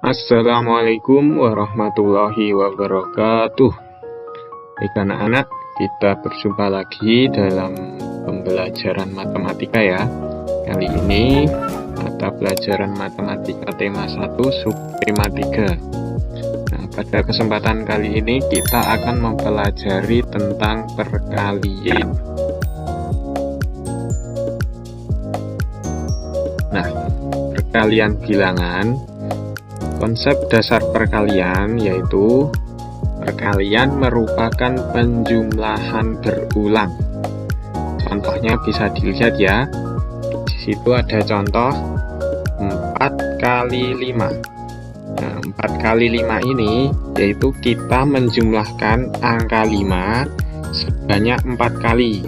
Assalamualaikum warahmatullahi wabarakatuh. Baik anak-anak, kita berjumpa lagi dalam pembelajaran matematika ya. Kali ini mata pelajaran matematika tema 1 subtema 3. Nah, pada kesempatan kali ini kita akan mempelajari tentang perkalian. Nah, perkalian bilangan. Konsep dasar perkalian yaitu perkalian merupakan penjumlahan berulang. Contohnya bisa dilihat ya. Di situ ada contoh 4 kali 5. Nah, 4 kali 5 ini yaitu kita menjumlahkan angka 5 sebanyak 4 kali.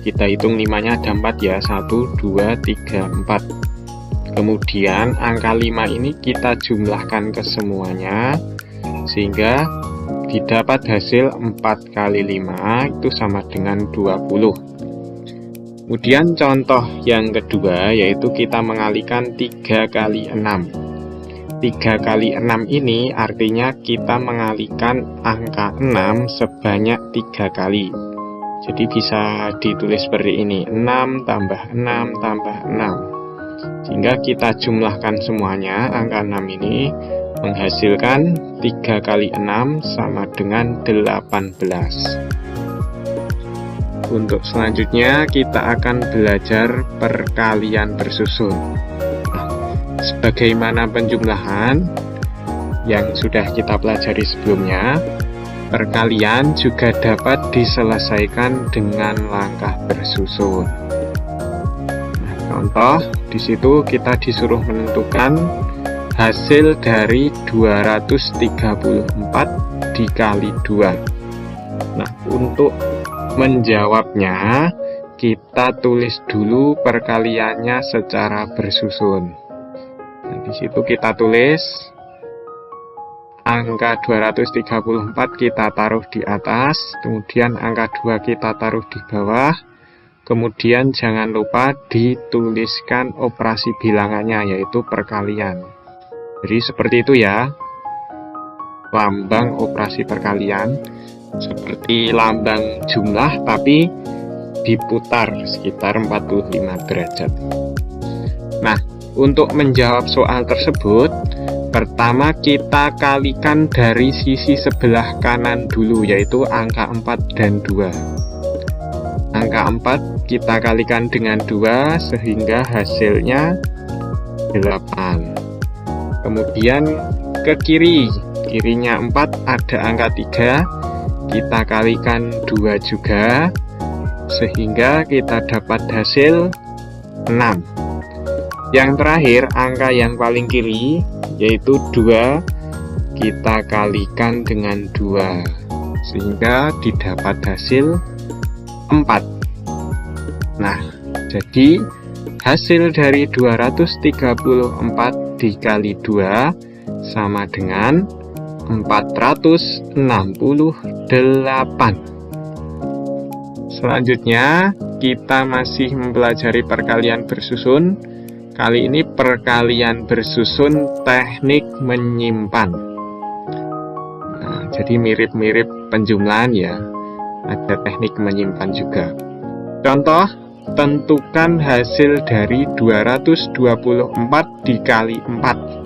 Kita hitung 5-nya ada 4 ya. 1, 2, 3, 4. Kemudian angka 5 ini kita jumlahkan ke semuanya sehingga didapat hasil 4 kali 5 itu sama dengan 20. Kemudian contoh yang kedua yaitu kita mengalihkan 3 kali 6. 3 kali 6 ini artinya kita mengalihkan angka 6 sebanyak 3 kali. Jadi bisa ditulis seperti ini, 6 tambah 6 tambah 6. Sehingga kita jumlahkan semuanya, angka 6 ini menghasilkan 3 kali 6 sama dengan 18. Untuk selanjutnya kita akan belajar perkalian bersusun. Nah, sebagaimana penjumlahan yang sudah kita pelajari sebelumnya, perkalian juga dapat diselesaikan dengan langkah bersusun. Nah, contoh di situ kita disuruh menentukan hasil dari 234 dikali 2. Nah, untuk menjawabnya kita tulis dulu perkaliannya secara bersusun. Nah, di situ kita tulis angka 234 kita taruh di atas, kemudian angka 2 kita taruh di bawah. Kemudian jangan lupa dituliskan operasi bilangannya yaitu perkalian. Jadi seperti itu ya. Lambang operasi perkalian seperti lambang jumlah tapi diputar sekitar 45 derajat. Nah, untuk menjawab soal tersebut, pertama kita kalikan dari sisi sebelah kanan dulu yaitu angka 4 dan 2. Angka 4 kita kalikan dengan 2 sehingga hasilnya 8. Kemudian ke kirinya 4 ada angka 3, kita kalikan 2 juga sehingga kita dapat hasil 6. Yang terakhir angka yang paling kiri yaitu 2 kita kalikan dengan 2 sehingga didapat hasil 4. Nah, jadi hasil dari 234 dikali 2 sama dengan 468. Selanjutnya kita masih mempelajari perkalian bersusun. Kali ini perkalian bersusun teknik menyimpan. Nah, jadi mirip-mirip penjumlahan ya. Ada teknik menyimpan juga. Contoh, tentukan hasil dari 224 dikali 4.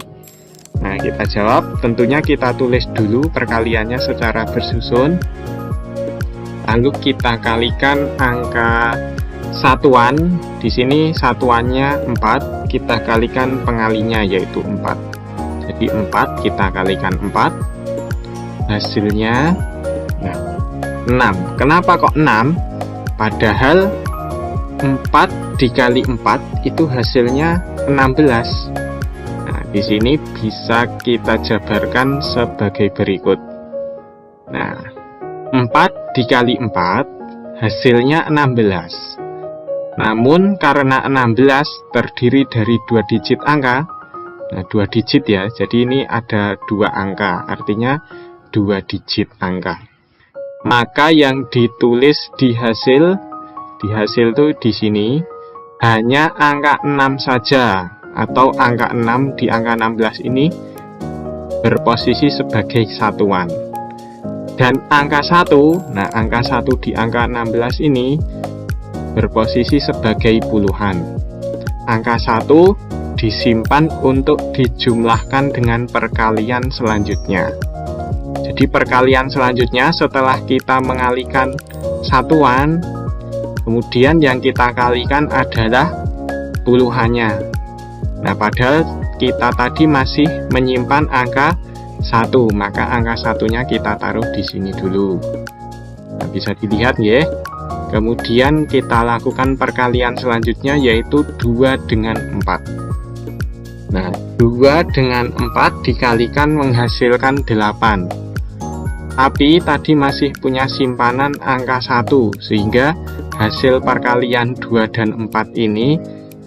Nah, kita jawab, tentunya kita tulis dulu perkaliannya secara bersusun. Lalu kita kalikan angka satuan. Di sini satuannya 4, kita kalikan pengalinya yaitu 4. Jadi 4 kita kalikan 4. Hasilnya 6. Kenapa kok 6? Padahal 4 dikali 4 itu hasilnya 16. Nah, di sini bisa kita jabarkan sebagai berikut. Nah, 4 dikali 4 hasilnya 16. Namun karena 16 terdiri dari 2 digit angka. Nah, 2 digit ya. Jadi ini ada 2 angka, artinya 2 digit angka. Maka yang ditulis di hasil tuh di sini hanya angka 6 saja, atau angka 6 di angka 16 ini berposisi sebagai satuan. Dan angka 1, nah angka 1 di angka 16 ini berposisi sebagai puluhan. Angka 1 disimpan untuk dijumlahkan dengan perkalian selanjutnya. Jadi perkalian selanjutnya setelah kita mengalihkan satuan, kemudian yang kita kalikan adalah puluhannya. Nah, padahal kita tadi masih menyimpan angka 1, maka angka 1-nya kita taruh di sini dulu. Nah, bisa dilihat ya. Kemudian kita lakukan perkalian selanjutnya, yaitu 2 dengan 4. Nah, 2 dengan 4 dikalikan menghasilkan 8. Tapi tadi masih punya simpanan angka 1, sehingga hasil perkalian 2 dan 4 ini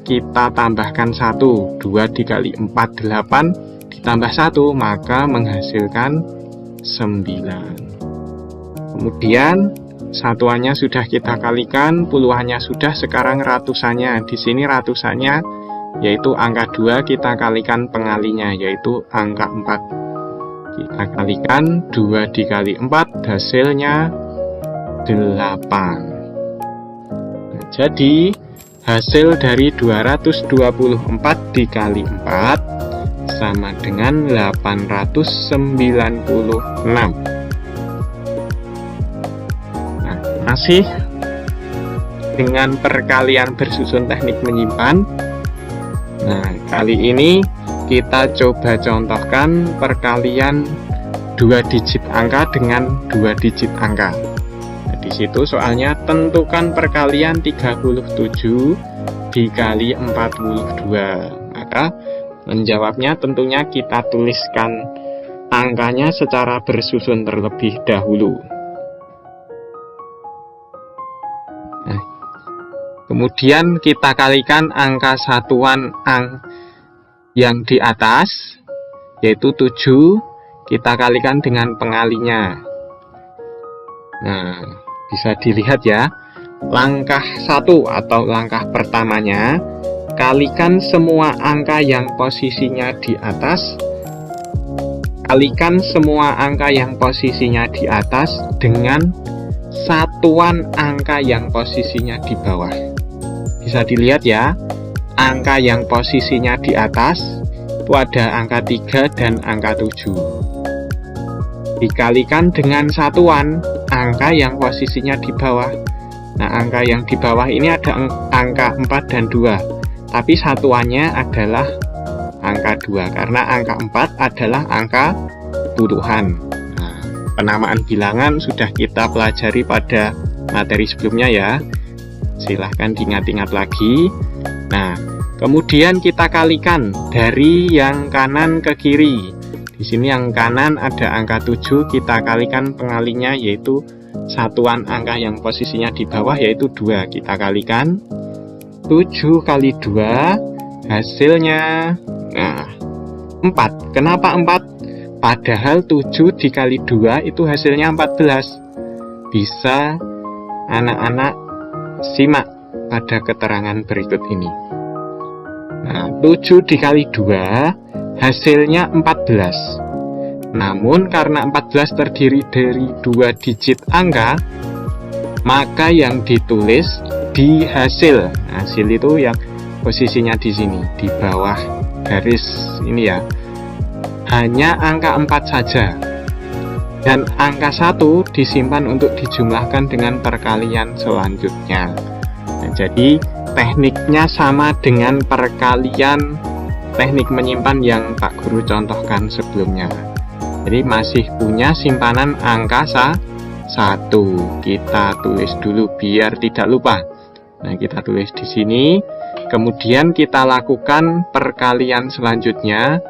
kita tambahkan 1. 2 dikali 4, 8, ditambah 1, maka menghasilkan 9. Kemudian satuannya sudah kita kalikan, puluhannya sudah, sekarang ratusannya. Di sini ratusannya yaitu angka 2 kita kalikan pengalinya, yaitu angka 4. Kita kalikan 2 dikali 4, hasilnya 8. Nah, jadi hasil dari 224 dikali 4 sama dengan 896. Nah, masih dengan perkalian bersusun teknik menyimpan. Nah, kali ini kita coba contohkan perkalian 2 digit angka dengan 2 digit angka. Nah, di situ soalnya tentukan perkalian 37 dikali 42. Maka menjawabnya tentunya kita tuliskan angkanya secara bersusun terlebih dahulu. Nah, kemudian kita kalikan angka satuan yang di atas, yaitu 7, kita kalikan dengan pengalinya. Nah, bisa dilihat ya, langkah 1 atau langkah pertamanya, kalikan semua angka yang posisinya di atas, kalikan semua angka yang posisinya di atas dengan satuan angka yang posisinya di bawah. Bisa dilihat ya, angka yang posisinya di atas itu ada angka 3 dan angka 7. Dikalikan dengan satuan angka yang posisinya di bawah. Nah, angka yang di bawah ini ada angka 4 dan 2. Tapi satuannya adalah angka 2, karena angka 4 adalah angka puluhan. Nah, penamaan bilangan sudah kita pelajari pada materi sebelumnya ya. Silahkan diingat-ingat lagi. Nah, kemudian kita kalikan dari yang kanan ke kiri. Di sini yang kanan ada angka 7, kita kalikan pengalinya, yaitu satuan angka yang posisinya di bawah, yaitu 2. Kita kalikan 7 kali 2, hasilnya 4. Kenapa 4? Padahal 7 dikali 2 itu hasilnya 14. Bisa anak-anak simak pada keterangan berikut ini. Nah, 7 dikali 2 hasilnya 14. Namun karena 14 terdiri dari 2 digit angka, maka yang ditulis di hasil. Hasil itu yang posisinya di sini, di bawah garis ini ya. Hanya angka 4 saja. Dan angka 1 disimpan untuk dijumlahkan dengan perkalian selanjutnya. Nah, jadi tekniknya sama dengan perkalian teknik menyimpan yang Pak Guru contohkan sebelumnya. Jadi masih punya simpanan angka 1. Kita tulis dulu biar tidak lupa. Nah, kita tulis di sini. Kemudian kita lakukan perkalian selanjutnya,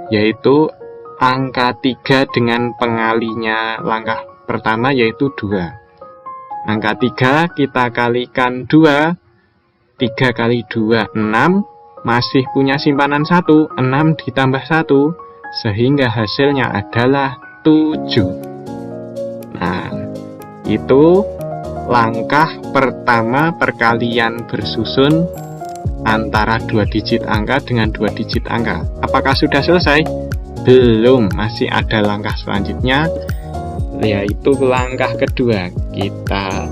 yaitu angka 3 dengan pengalinya langkah pertama, yaitu 2. Angka 3 kita kalikan 2. 3 kali 2, 6. Masih punya simpanan 1. 6 ditambah 1, sehingga hasilnya adalah 7. Nah, itu langkah pertama perkalian bersusun antara 2 digit angka dengan 2 digit angka. Apakah sudah selesai? belum, masih ada langkah selanjutnya, yaitu langkah kedua. Kita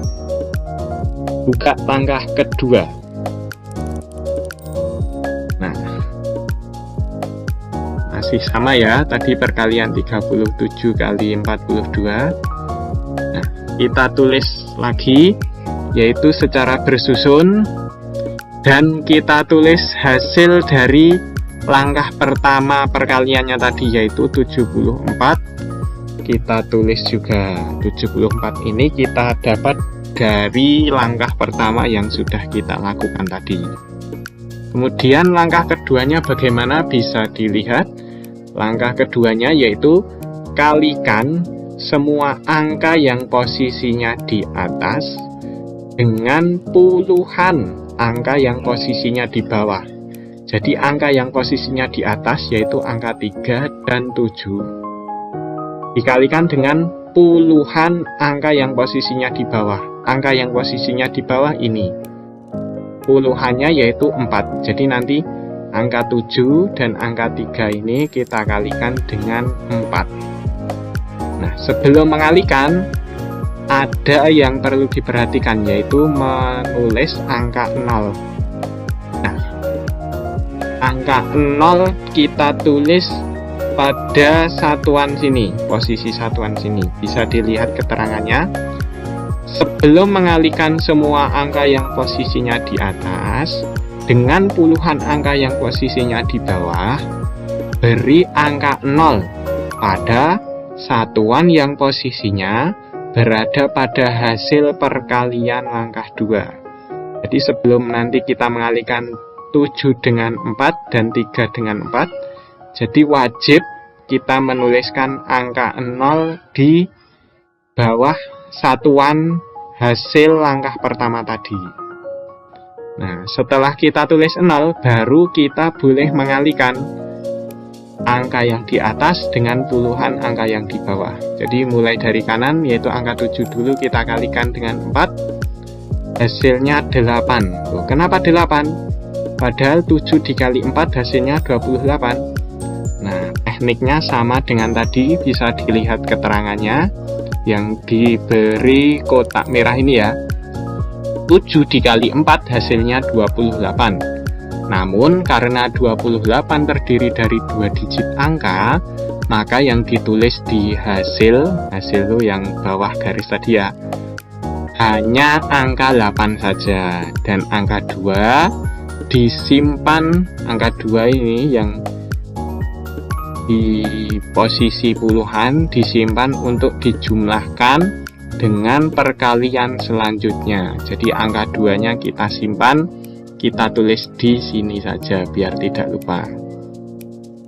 buka langkah kedua. Nah, masih sama ya, tadi perkalian 37 kali 42. Nah, kita tulis lagi, yaitu secara bersusun, dan kita tulis hasil dari langkah pertama perkaliannya tadi, yaitu 74. Kita tulis juga 74 ini kita dapat dari langkah pertama yang sudah kita lakukan tadi. Kemudian langkah keduanya bagaimana, bisa dilihat. Langkah keduanya yaitu kalikan semua angka yang posisinya di atas dengan puluhan angka yang posisinya di bawah. Jadi angka yang posisinya di atas yaitu angka 3 dan 7 dikalikan dengan puluhan angka yang posisinya di bawah. Angka yang posisinya di bawah ini puluhannya yaitu 4. Jadi nanti angka 7 dan angka 3 ini kita kalikan dengan 4. Nah, sebelum mengalikan ada yang perlu diperhatikan, yaitu menulis angka 0. Nah, angka 0 kita tulis pada satuan sini, posisi satuan sini. Bisa dilihat keterangannya. Sebelum mengalihkan semua angka yang posisinya di atas dengan puluhan angka yang posisinya di bawah, beri angka 0 pada satuan yang posisinya berada pada hasil perkalian langkah 2. Jadi sebelum nanti kita mengalihkan 7 dengan 4 dan 3 dengan 4, jadi wajib kita menuliskan angka 0 di bawah satuan hasil langkah pertama tadi. Nah, setelah kita tulis 0, baru kita boleh mengalihkan angka yang di atas dengan puluhan angka yang di bawah. Jadi mulai dari kanan, yaitu angka 7 dulu kita kalikan dengan 4, hasilnya 8. Loh, kenapa 8? Padahal 7 dikali 4 hasilnya 28. Nah, tekniknya sama dengan tadi, bisa dilihat keterangannya yang diberi kotak merah ini ya. 7 dikali 4 hasilnya 28. Namun karena 28 terdiri dari 2 digit angka, maka yang ditulis di hasil itu yang bawah garis tadi ya, hanya angka 8 saja. Dan angka 2 disimpan, angka 2 ini yang di posisi puluhan disimpan untuk dijumlahkan dengan perkalian selanjutnya. Jadi angka 2-nya kita simpan, kita tulis di sini saja biar tidak lupa.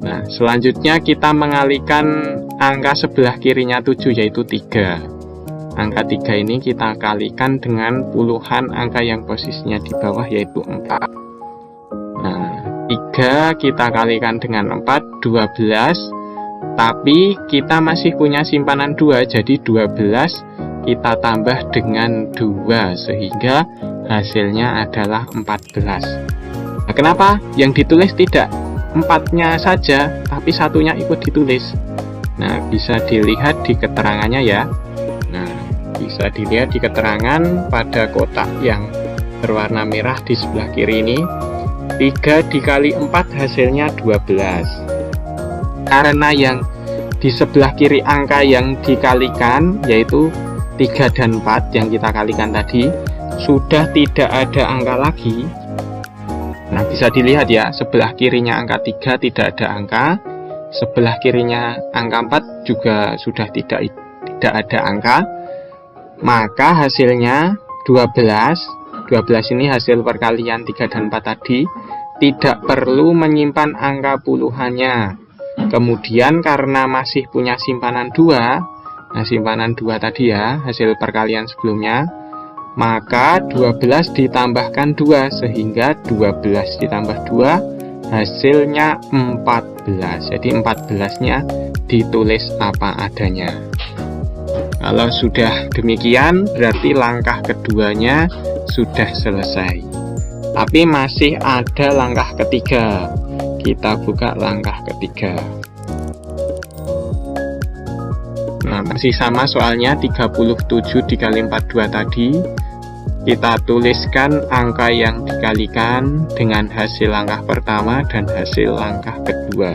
Nah, selanjutnya kita mengalihkan angka sebelah kirinya 7, yaitu 3. Angka 3 ini kita kalikan dengan puluhan angka yang posisinya di bawah, yaitu 4. Nah, 3 kita kalikan dengan 4, 12. Tapi kita masih punya simpanan 2, jadi 12 kita tambah dengan 2, sehingga hasilnya adalah 14. Nah, kenapa yang ditulis tidak 4-nya saja, tapi satunya ikut ditulis? Nah, bisa dilihat di keterangannya ya. Nah, bisa dilihat di keterangan pada kotak yang berwarna merah di sebelah kiri ini. 3 dikali 4 hasilnya 12. Karena yang di sebelah kiri angka yang dikalikan, yaitu 3 dan 4 yang kita kalikan tadi, sudah tidak ada angka lagi. Nah, bisa dilihat ya, sebelah kirinya angka 3 tidak ada angka, sebelah kirinya angka 4 juga sudah tidak ada angka. Maka hasilnya 12. 12 ini hasil perkalian 3 dan 4 tadi, tidak perlu menyimpan angka puluhannya. Kemudian karena masih punya simpanan 2, nah simpanan 2 tadi ya, hasil perkalian sebelumnya, maka 12 ditambahkan 2, sehingga 12 ditambah 2 hasilnya 14. Jadi 14-nya ditulis apa adanya. Kalau sudah demikian, berarti langkah keduanya sudah selesai. Tapi masih ada langkah ketiga. Kita buka langkah ketiga. Nah, masih sama soalnya 37 dikali 42 tadi. Kita tuliskan angka yang dikalikan dengan hasil langkah pertama dan hasil langkah kedua.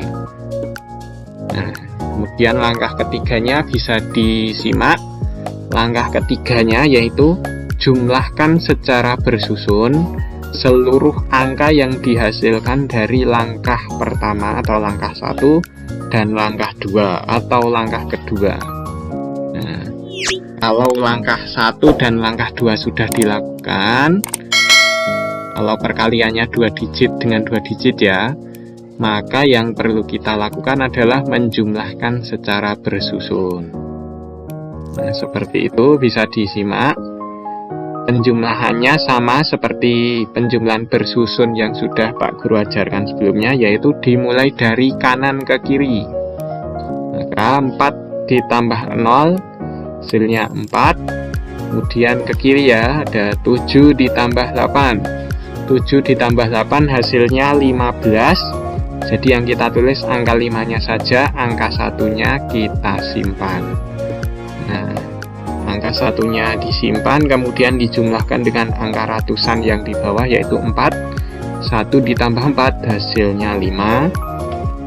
Nah, kemudian langkah ketiganya bisa disimak. Langkah ketiganya yaitu jumlahkan secara bersusun seluruh angka yang dihasilkan dari langkah pertama atau langkah 1 dan langkah 2 atau langkah kedua. Nah, kalau langkah 1 dan langkah 2 sudah dilakukan, kalau perkaliannya 2 digit dengan 2 digit ya, maka yang perlu kita lakukan adalah menjumlahkan secara bersusun. Nah, seperti itu bisa disimak. Penjumlahannya sama seperti penjumlahan bersusun yang sudah Pak Guru ajarkan sebelumnya, yaitu dimulai dari kanan ke kiri. Maka 4 ditambah 0 hasilnya 4. Kemudian ke kiri ya, ada 7 ditambah 8. 7 ditambah 8 hasilnya 15. Jadi yang kita tulis angka 5-nya saja, angka 1-nya kita simpan. Nah, angka 1-nya disimpan, kemudian dijumlahkan dengan angka ratusan yang di bawah, yaitu 4. 1 ditambah 4 hasilnya 5.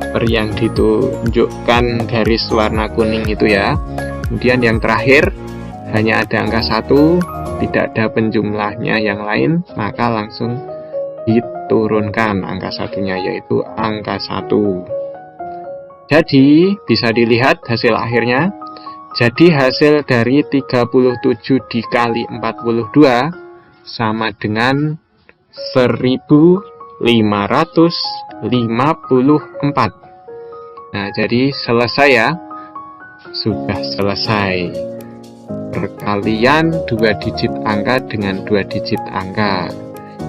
Seperti yang ditunjukkan garis warna kuning itu ya. Kemudian yang terakhir hanya ada angka 1, tidak ada penjumlahnya yang lain, maka langsung diturunkan angka 1-nya, yaitu angka 1. Jadi bisa dilihat hasil akhirnya. Jadi hasil dari 37 dikali 42 sama dengan 1554. Nah, jadi selesai ya. Sudah selesai perkalian 2 digit angka dengan 2 digit angka.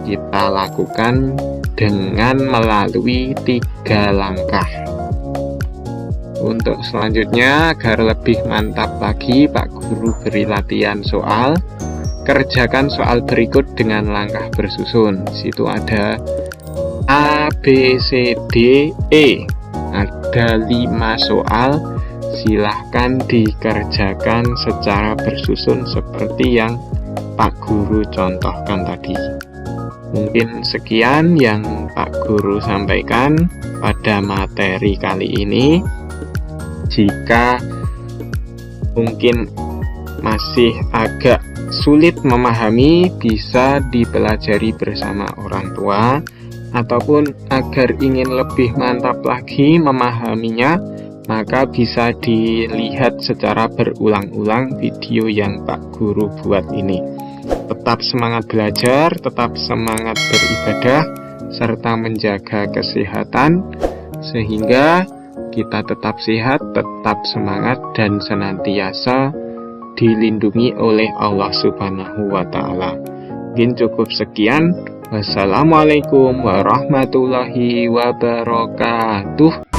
Kita lakukan dengan melalui 3 langkah. Untuk selanjutnya, agar lebih mantap lagi, Pak Guru beri latihan soal. Kerjakan soal berikut dengan langkah bersusun. Di situ ada A, B, C, D, E. Ada 5 soal. Silahkan dikerjakan secara bersusun seperti yang Pak Guru contohkan tadi. Mungkin sekian yang Pak Guru sampaikan pada materi kali ini. Jika mungkin masih agak sulit memahami, bisa dipelajari bersama orang tua, ataupun agar ingin lebih mantap lagi memahaminya, maka bisa dilihat secara berulang-ulang video yang Pak Guru buat ini. Tetap semangat belajar, tetap semangat beribadah, serta menjaga kesehatan, sehingga kita tetap sehat, tetap semangat, dan senantiasa dilindungi oleh Allah Subhanahu wa Ta'ala. Mungkin cukup sekian. Wassalamualaikum warahmatullahi wabarakatuh.